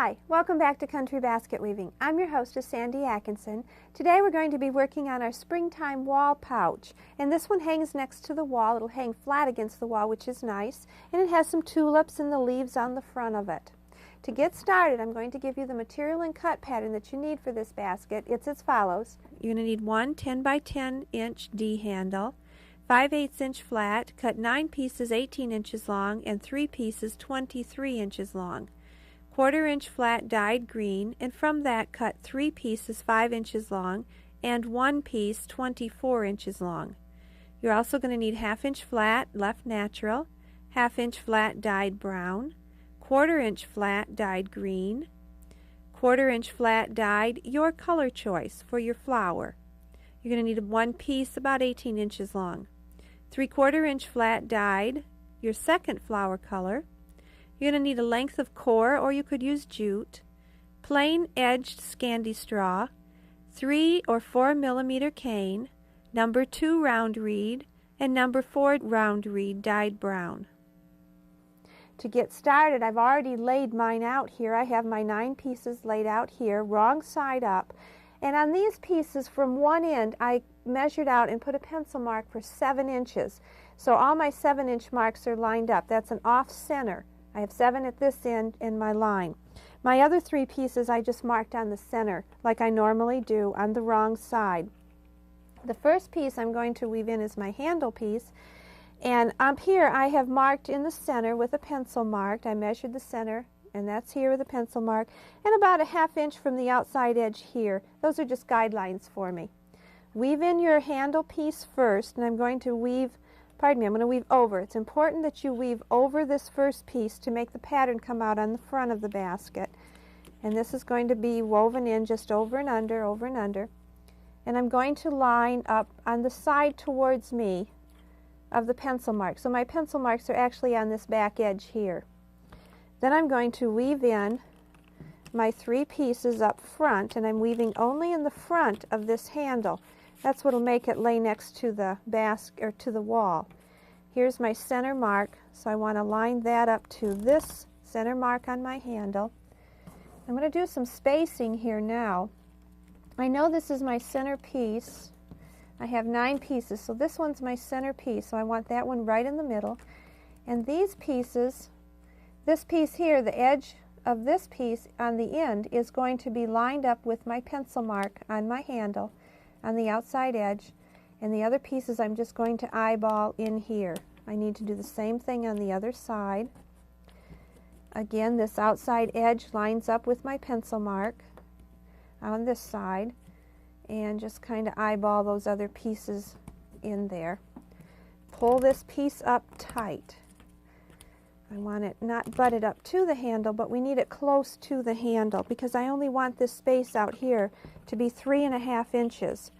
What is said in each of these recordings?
Hi, welcome back to Country Basket Weaving. I'm your hostess, Sandy Atkinson. Today we're going to be working on our springtime wall pouch. And this one hangs next to the wall. It'll hang flat against the wall, which is nice. And it has some tulips and the leaves on the front of it. To get started, I'm going to give you the material and cut pattern that you need for this basket. It's as follows. You're going to need one 10 by 10 inch D handle, 5/8 inch flat, cut 9 pieces 18 inches long and 3 pieces 23 inches long. 1/4 inch flat dyed green, and from that cut 3 pieces 5 inches long and 1 piece 24 inches long. You're also going to need 1/2 inch flat left natural, 1/2 inch flat dyed brown, 1/4 inch flat dyed green, 1/4 inch flat dyed your color choice for your flower. You're going to need 1 piece about 18 inches long. 3/4 inch flat dyed your second flower color. You're going to need a length of core, or you could use jute, plain edged Scandi straw, 3 or 4 millimeter cane, number 2 round reed, and number 4 round reed dyed brown. To get started, I've already laid mine out here. I have my 9 pieces laid out here, wrong side up. And on these pieces, from one end, I measured out and put a pencil mark for 7 inches. So all my 7-inch marks are lined up. That's an off center. I have 7 at this end in my line. My other 3 pieces I just marked on the center, like I normally do, on the wrong side. The first piece I'm going to weave in is my handle piece. And up here I have marked in the center with a pencil mark. I measured the center, and that's here with a pencil mark, and about a 1/2 inch from the outside edge here. Those are just guidelines for me. Weave in your handle piece first, and I'm going to weave I'm going to weave over. It's important that you weave over this first piece to make the pattern come out on the front of the basket. And this is going to be woven in just over and under, over and under. And I'm going to line up on the side towards me of the pencil mark. So my pencil marks are actually on this back edge here. Then I'm going to weave in my 3 pieces up front, and I'm weaving only in the front of this handle. That's what will make it lay next to the basket or to the wall. Here's my center mark, so I want to line that up to this center mark on my handle. I'm going to do some spacing here now. I know this is my center piece. I have 9 pieces, so this one's my center piece, so I want that one right in the middle. And these pieces, this piece here, the edge of this piece on the end is going to be lined up with my pencil mark on my handle on the outside edge, and the other pieces I'm just going to eyeball in here. I need to do the same thing on the other side. Again, this outside edge lines up with my pencil mark on this side, and just kind of eyeball those other pieces in there. Pull this piece up tight. I want it not butted up to the handle, but we need it close to the handle because I only want this space out here to be 3.5 inches.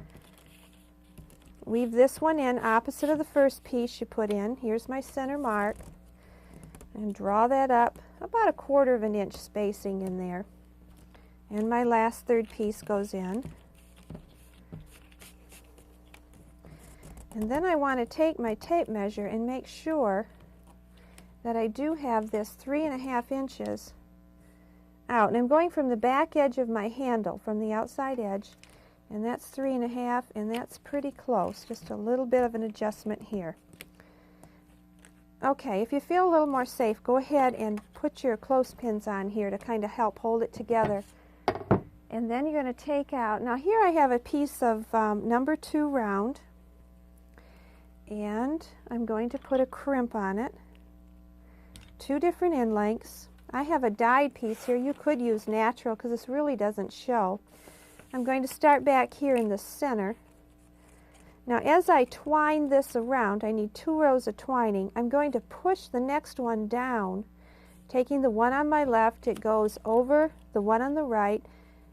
Weave this one in opposite of the first piece you put in. Here's my center mark. And draw that up about a 1/4 inch spacing in there. And my last 3rd piece goes in. And then I want to take my tape measure and make sure that I do have this 3.5 inches out. And I'm going from the back edge of my handle, from the outside edge, and that's 3.5, and that's pretty close. Just a little bit of an adjustment here. Okay, if you feel a little more safe, go ahead and put your clothespins on here to kind of help hold it together. And then you're going to take out, now here I have a piece of number 2 round, and I'm going to put a crimp on it. 2 different end lengths. I have a dyed piece here. You could use natural because this really doesn't show. I'm going to start back here in the center. Now as I twine this around, I need 2 rows of twining. I'm going to push the next one down, taking the one on my left, it goes over the one on the right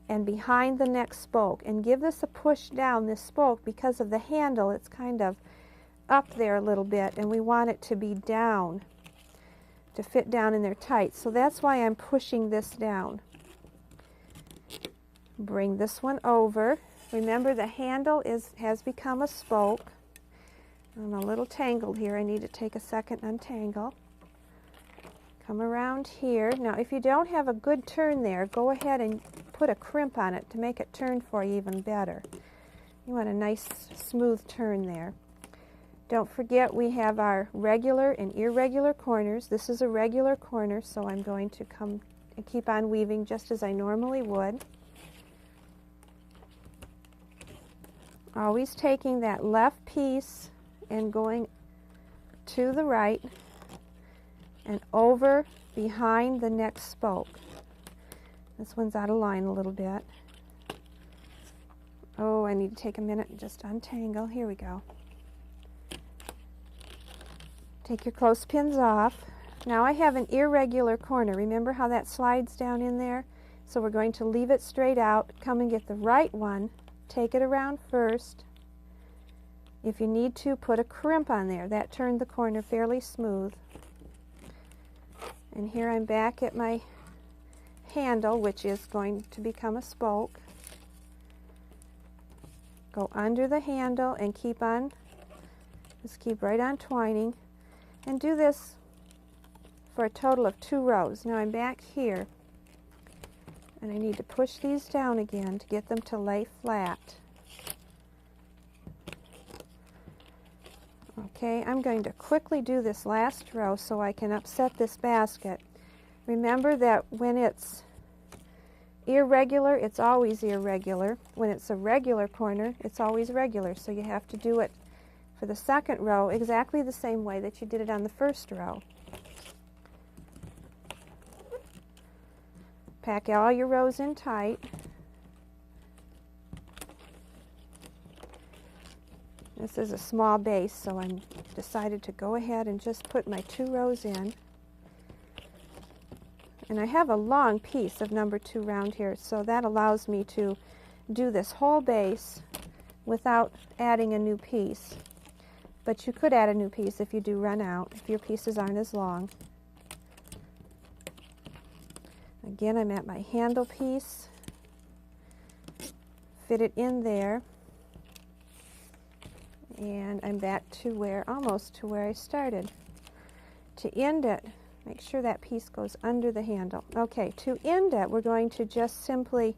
and behind the next spoke, and give this a push down, this spoke, because of the handle. It's kind of up there a little bit, and we want it to be down, to fit down in there tight. So that's why I'm pushing this down. Bring this one over. Remember, the handle has become a spoke. I'm a little tangled here. I need to take a second and untangle. Come around here. Now if you don't have a good turn there, go ahead and put a crimp on it to make it turn for you even better. You want a nice smooth turn there. Don't forget we have our regular and irregular corners. This is a regular corner, so I'm going to come and keep on weaving just as I normally would. Always taking that left piece and going to the right and over behind the next spoke. This one's out of line a little bit. Oh, I need to take a minute and just untangle. Here we go. Take your clothespins off. Now I have an irregular corner. Remember how that slides down in there? So we're going to leave it straight out. Come and get the right one. Take it around first. If you need to, put a crimp on there. That turned the corner fairly smooth. And here I'm back at my handle, which is going to become a spoke. Go under the handle and keep on, just keep right on twining. And do this for a total of 2 rows. Now I'm back here, and I need to push these down again to get them to lay flat. Okay, I'm going to quickly do this last row so I can upset this basket. Remember that when it's irregular, it's always irregular. When it's a regular corner, it's always regular. So you have to do it for the second row exactly the same way that you did it on the first row. Pack all your rows in tight. This is a small base, so I decided to go ahead and just put my 2 rows in. And I have a long piece of number 2 round here, so that allows me to do this whole base without adding a new piece. But you could add a new piece if you do run out, if your pieces aren't as long. Again, I'm at my handle piece. Fit it in there. And I'm back to where, almost to where I started. To end it, make sure that piece goes under the handle. Okay, to end it, we're going to just simply,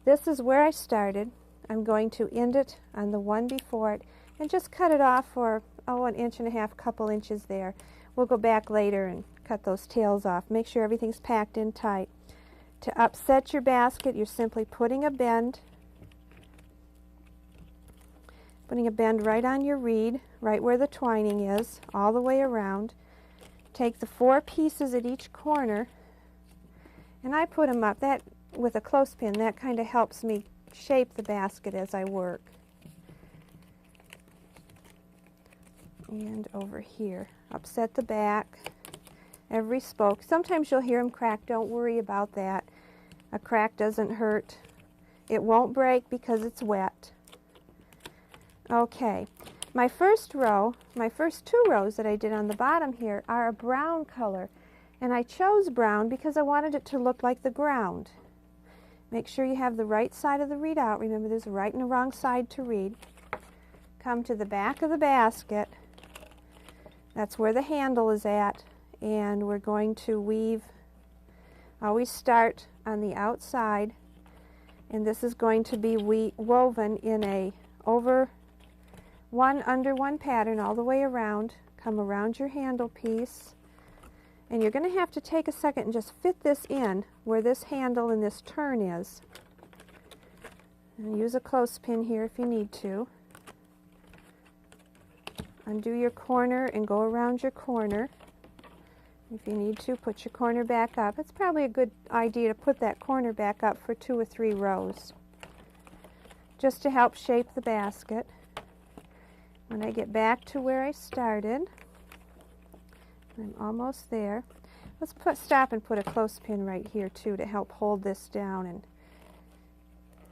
this is where I started. I'm going to end it on the one before it and just cut it off for, oh, 1.5 inches, couple inches there. We'll go back later and cut those tails off. Make sure everything's packed in tight. To upset your basket, you're simply putting a bend right on your reed, right where the twining is, all the way around. Take the 4 pieces at each corner, and I put them up. That with a clothespin, that kind of helps me shape the basket as I work. And over here, upset the back, every spoke. Sometimes you'll hear them crack. Don't worry about that. A crack doesn't hurt. It won't break because it's wet. Okay, my first row, my first 2 rows that I did on the bottom here are a brown color, and I chose brown because I wanted it to look like the ground. Make sure you have the right side of the reed out. Remember, there's a right and a wrong side to reed. Come to the back of the basket. That's where the handle is at, and we're going to weave. Always start on the outside, and this is going to be woven in a over one under one pattern all the way around. Come around your handle piece, and you're going to have to take a second and just fit this in where this handle and this turn is. And use a clothespin here if you need to. Undo your corner and go around your corner. If you need to, put your corner back up. It's probably a good idea to put that corner back up for 2 or 3 rows, just to help shape the basket. When I get back to where I started, I'm almost there. Let's stop and put a clothespin right here too to help hold this down and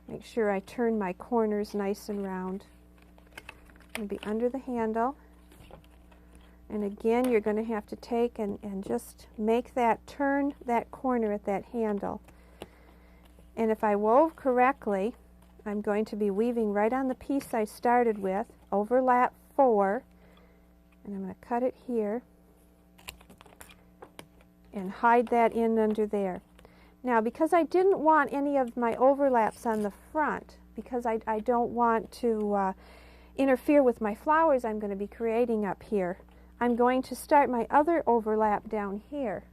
make sure I turn my corners nice and round. It'll be under the handle. And again, you're going to have to take and just make that turn that corner at that handle. And if I wove correctly, I'm going to be weaving right on the piece I started with, overlap 4, and I'm going to cut it here. and hide that in under there. Now, because I didn't want any of my overlaps on the front, because I don't want to interfere with my flowers I'm going to be creating up here, I'm going to start my other overlap down here.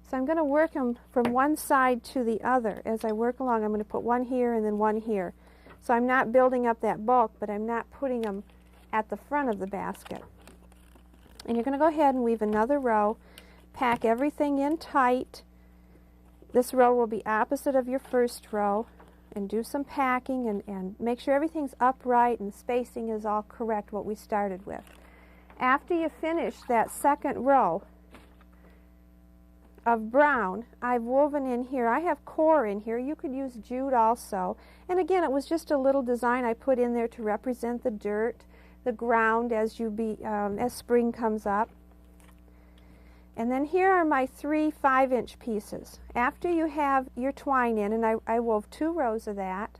So I'm going to work them from one side to the other. As I work along, I'm going to put one here and then one here. So I'm not building up that bulk, but I'm not putting them at the front of the basket. And you're going to go ahead and weave another row, pack everything in tight. This row will be opposite of your first row, and do some packing and make sure everything's upright and spacing is all correct, what we started with. After you finish that second row of brown, I've woven in here, I have core in here, you could use jute also, and again it was just a little design I put in there to represent the dirt, the ground as spring comes up. And then here are my 3 5-inch pieces. After you have your twine in, and I wove 2 rows of that,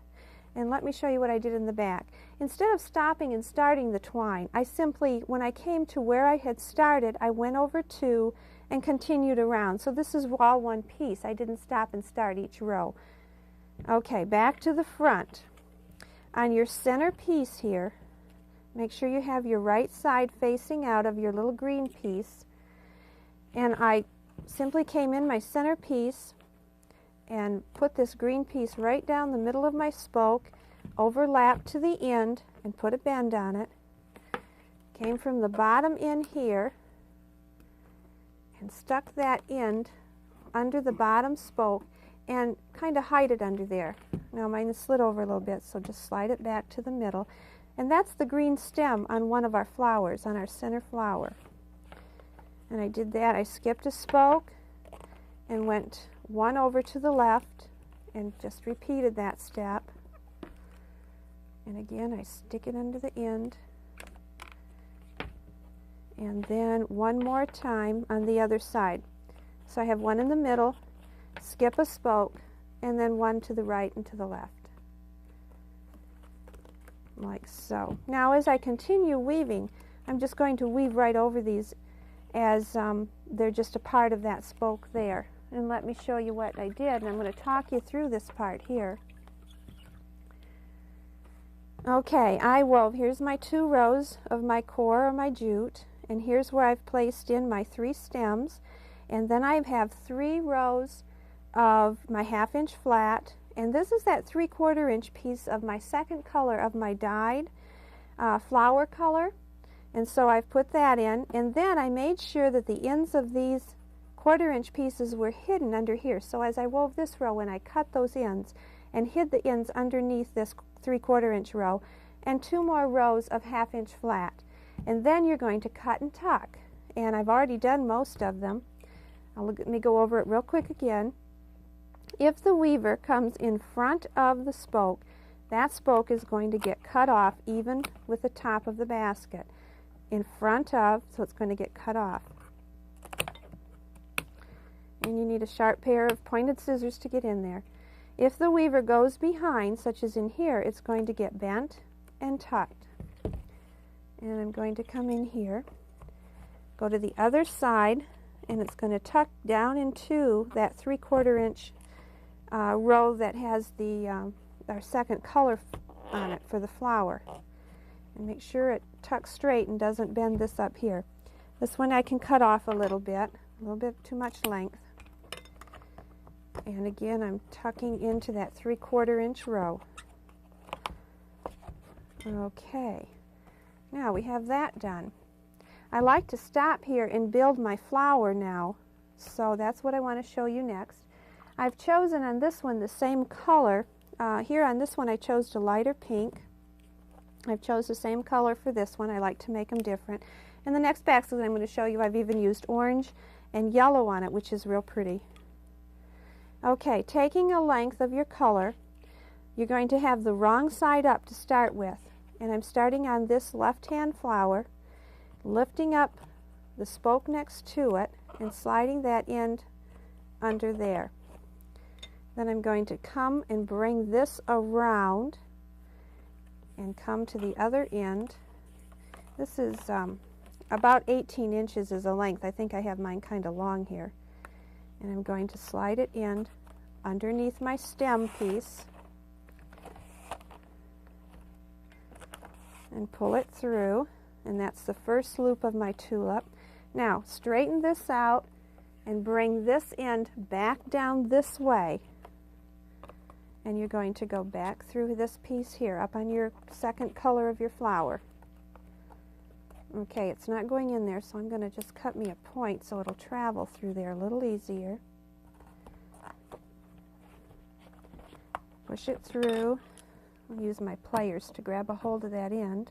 and let me show you what I did in the back. Instead of stopping and starting the twine, I simply, when I came to where I had started, I went over 2 and continued around. So this is all one piece. I didn't stop and start each row. Okay, back to the front. On your center piece here, make sure you have your right side facing out of your little green piece. And I simply came in my center piece and put this green piece right down the middle of my spoke, overlapped to the end, and put a bend on it. Came from the bottom in here and stuck that end under the bottom spoke and kind of hide it under there. Now mine is slid over a little bit, so just slide it back to the middle. And that's the green stem on one of our flowers, on our center flower. And I did that. I skipped a spoke and went one over to the left and just repeated that step. And again, I stick it under the end. And then one more time on the other side. So I have one in the middle, skip a spoke, and then one to the right and to the left. Like so. Now as I continue weaving, I'm just going to weave right over these as they're just a part of that spoke there. And let me show you what I did, and I'm going to talk you through this part here. Okay, I wove, here's my 2 rows of my core or my jute, and here's where I've placed in my 3 stems, and then I have 3 rows of my 1/2 inch flat, and this is that 3/4 inch piece of my second color of my dyed flower color. And so I've put that in, and then I made sure that the ends of these 1/4 inch pieces were hidden under here. So as I wove this row, and I cut those ends and hid the ends underneath this 3/4 inch row, and 2 more rows of 1/2 inch flat. And then you're going to cut and tuck. And I've already done most of them. Let me go over it real quick again. If the weaver comes in front of the spoke, that spoke is going to get cut off even with the top of the basket. In front of, so it's going to get cut off. And you need a sharp pair of pointed scissors to get in there. If the weaver goes behind, such as in here, it's going to get bent and tucked. And I'm going to come in here, go to the other side, and it's going to tuck down into that 3/4 inch row that has the our second color on it for the flower. And make sure it tucks straight and doesn't bend this up here. This one I can cut off a little bit too much length. And again, I'm tucking into that 3/4 inch row. Okay, now we have that done. I like to stop here and build my flower now, so that's what I want to show you next. I've chosen on this one the same color. Here on this one I chose a lighter pink. I've chose the same color for this one. I like to make them different. And the next basket I'm going to show you, I've even used orange and yellow on it, which is real pretty. Okay, taking a length of your color, you're going to have the wrong side up to start with. And I'm starting on this left-hand flower, lifting up the spoke next to it and sliding that end under there. Then I'm going to come and bring this around and come to the other end. This is about 18 inches as a length. I think I have mine kind of long here. And I'm going to slide it in underneath my stem piece and pull it through, and that's the first loop of my tulip. Now straighten this out and bring this end back down this way, and you're going to go back through this piece here up on your second color of your flower. Okay, it's not going in there, so I'm going to just cut me a point so it'll travel through there a little easier. Push it through. I'll use my pliers to grab a hold of that end.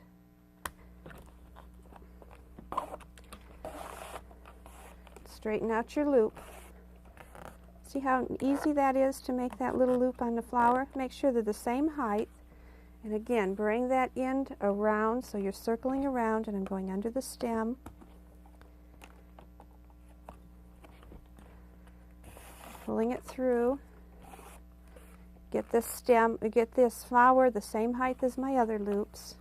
Straighten out your loop. See how easy that is to make that little loop on the flower? Make sure they're the same height. And again, bring that end around so you're circling around, and I'm going under the stem. Pulling it through. Get this flower the same height as my other loops.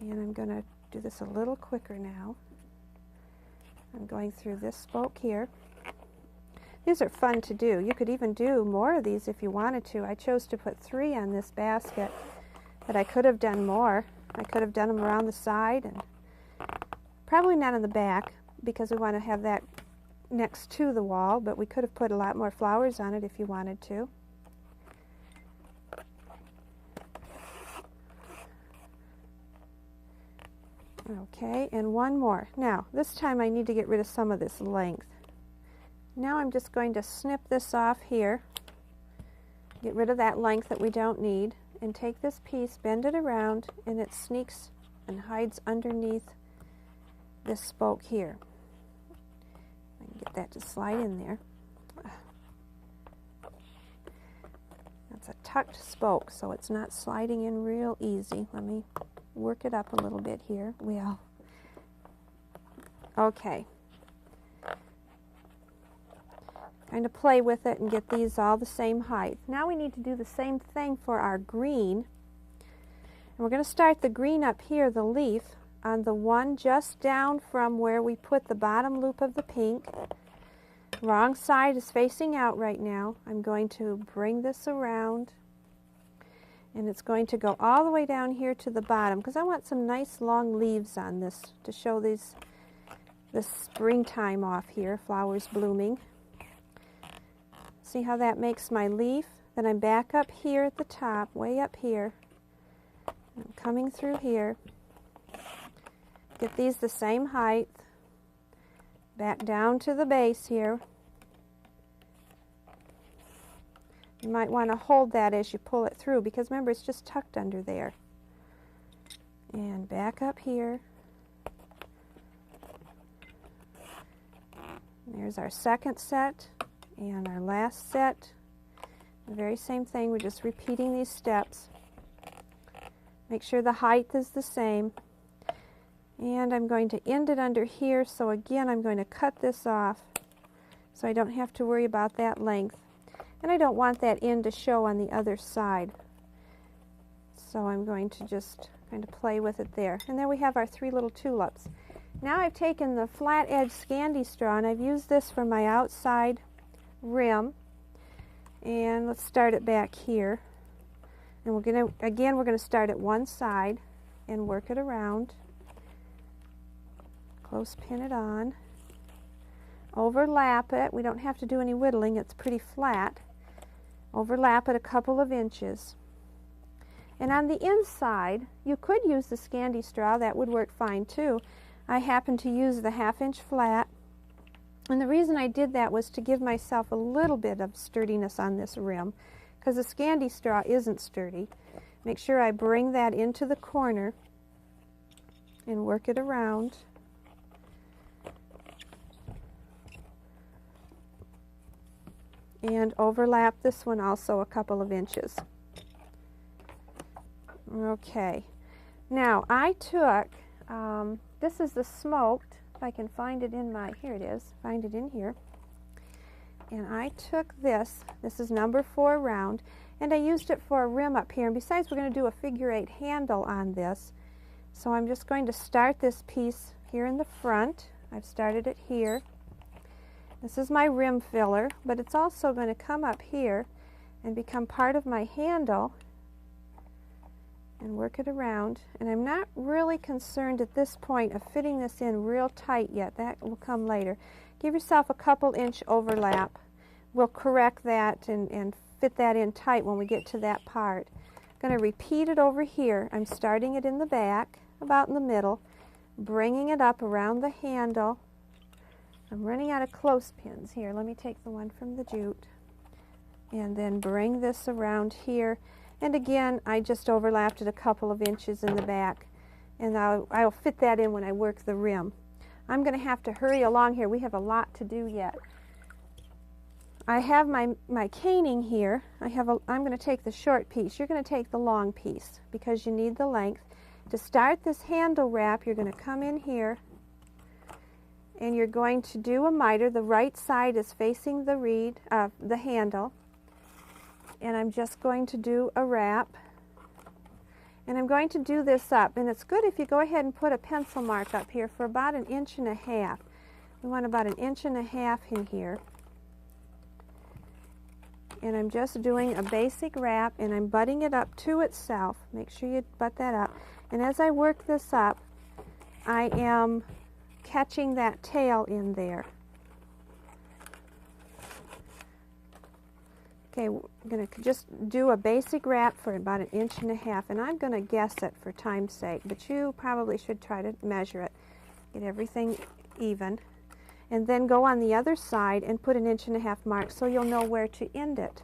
And I'm going to do this a little quicker now. I'm going through this spoke here. These are fun to do. You could even do more of these if you wanted to. I chose to put 3 on this basket, but I could have done more. I could have done them around the side, and probably not on the back because we want to have that next to the wall, but we could have put a lot more flowers on it if you wanted to. Okay, and one more. Now, this time I need to get rid of some of this length. Now I'm just going to snip this off here, get rid of that length that we don't need, and take this piece, bend it around, and it sneaks and hides underneath this spoke here. I can get that to slide in there. That's a tucked spoke, so it's not sliding in real easy. Let me work it up a little bit here. Okay. Kind of play with it and get these all the same height. Now we need to do the same thing for our green. And we're going to start the green up here, the leaf, on the one just down from where we put the bottom loop of the pink. Wrong side is facing out right now. I'm going to bring this around, and it's going to go all the way down here to the bottom because I want some nice long leaves on this to show this springtime off here, flowers blooming. See how that makes my leaf? Then I'm back up here at the top, way up here. I'm coming through here. Get these the same height. Back down to the base here. You might want to hold that as you pull it through because remember it's just tucked under there. And back up here. There's our second set and our last set. The very same thing, we're just repeating these steps. Make sure the height is the same. And I'm going to end it under here, so again I'm going to cut this off so I don't have to worry about that length. And I don't want that end to show on the other side. So I'm going to just kind of play with it there. And there we have our 3 little tulips. Now I've taken the flat edge Scandi straw and I've used this for my outside rim. And let's start it back here. And we're going to start at one side and work it around. Close pin it on. Overlap it. We don't have to do any whittling. It's pretty flat. Overlap it a couple of inches. And on the inside, you could use the Scandi straw. That would work fine too. I happen to use the 1/2 inch flat. And the reason I did that was to give myself a little bit of sturdiness on this rim because the Scandi straw isn't sturdy. Make sure I bring that into the corner and work it around. And overlap this one also a couple of inches. Okay, now I took, this is the smoked, if I can find it in my, here it is, find it in here. And I took this is number 4 round, and I used it for a rim up here. And besides, we're going to do a figure-8 handle on this. So I'm just going to start this piece here in the front. I've started it here. This is my rim filler, but it's also going to come up here and become part of my handle and work it around. And I'm not really concerned at this point of fitting this in real tight yet. That will come later. Give yourself a couple inch overlap. We'll correct that and fit that in tight when we get to that part. I'm going to repeat it over here. I'm starting it in the back, about in the middle, bringing it up around the handle. I'm running out of clothespins here. Let me take the one from the jute. And then bring this around here. And again, I just overlapped it a couple of inches in the back. And I'll fit that in when I work the rim. I'm going to have to hurry along here. We have a lot to do yet. I have my caning here. I'm going to take the short piece. You're going to take the long piece because you need the length. To start this handle wrap, you're going to come in here and you're going to do a miter. The right side is facing the handle. And I'm just going to do a wrap. And I'm going to do this up. And it's good if you go ahead and put a pencil mark up here for about 1.5 inches. We want about 1.5 inches in here. And I'm just doing a basic wrap, and I'm butting it up to itself. Make sure you butt that up. And as I work this up, I am catching that tail in there. Okay, we're going to just do a basic wrap for about 1.5 inches, and I'm going to guess it for time's sake, but you probably should try to measure it. Get everything even. And then go on the other side and put 1.5 inch mark so you'll know where to end it.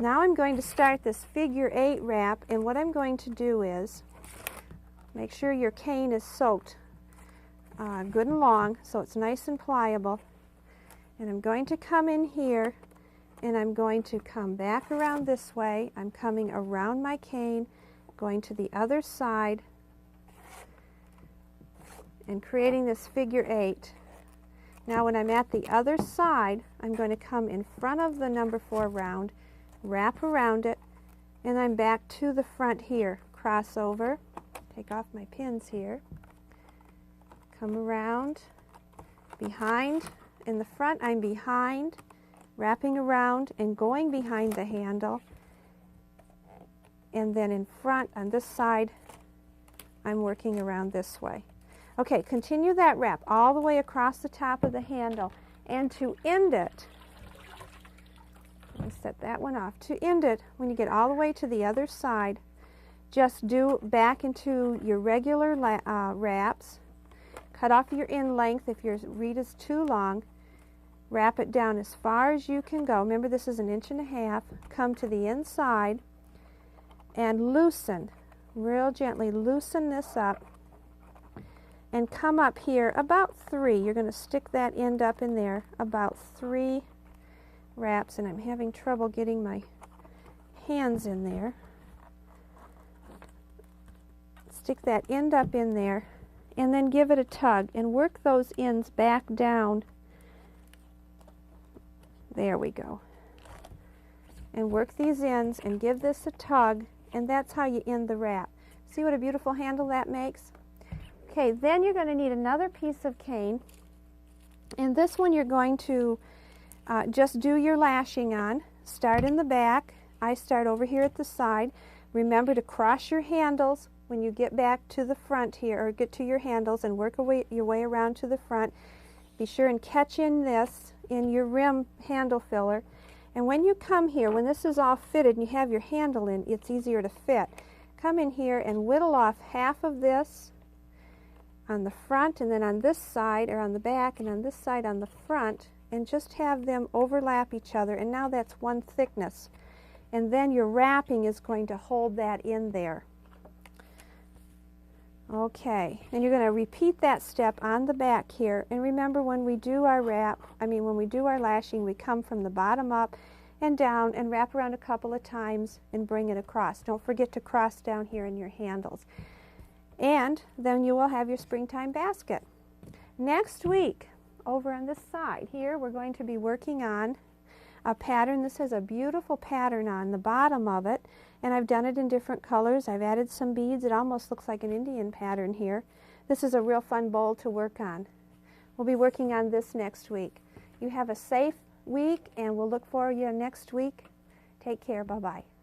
Now I'm going to start this figure 8 wrap, and what I'm going to do is make sure your cane is soaked good and long so it's nice and pliable. And I'm going to come in here and I'm going to come back around this way. I'm coming around my cane, going to the other side and creating this figure 8. Now when I'm at the other side, I'm going to come in front of the number 4 round, wrap around it, and I'm back to the front here. Cross over, take off my pins here, come around, behind. In the front, I'm behind, wrapping around and going behind the handle. And then in front, on this side, I'm working around this way. Okay, continue that wrap all the way across the top of the handle. And to end it, let me set that one off. To end it, when you get all the way to the other side, just do back into your regular wraps. Cut off your end length if your reed is too long. Wrap it down as far as you can go. Remember, this is 1.5 inches. Come to the inside and loosen, real gently loosen this up and come up here about 3. You're going to stick that end up in there, about 3 wraps, and I'm having trouble getting my hands in there. Stick that end up in there and then give it a tug and work those ends back down. There we go. And work these ends and give this a tug, and that's how you end the wrap. See what a beautiful handle that makes? Okay, then you're going to need another piece of cane, and this one you're going to just do your lashing on. Start in the back. I start over here at the side. Remember to cross your handles when you get back to the front here, or get to your handles and work your way around to the front. Be sure and catch in this in your rim handle filler. And when you come here, when this is all fitted and you have your handle in, it's easier to fit. Come in here and whittle off half of this on the front, and then on this side, or on the back, and on this side on the front, and just have them overlap each other. And now that's one thickness. And then your wrapping is going to hold that in there. Okay, and you're going to repeat that step on the back here. And remember, when we do our when we do our lashing, we come from the bottom up and down and wrap around a couple of times and bring it across. Don't forget to cross down here in your handles. And then you will have your springtime basket. Next week, over on this side here, we're going to be working on a pattern. This has a beautiful pattern on the bottom of it, and I've done it in different colors. I've added some beads. It almost looks like an Indian pattern here. This is a real fun bowl to work on. We'll be working on this next week. You have a safe week, and we'll look for you next week. Take care. Bye-bye.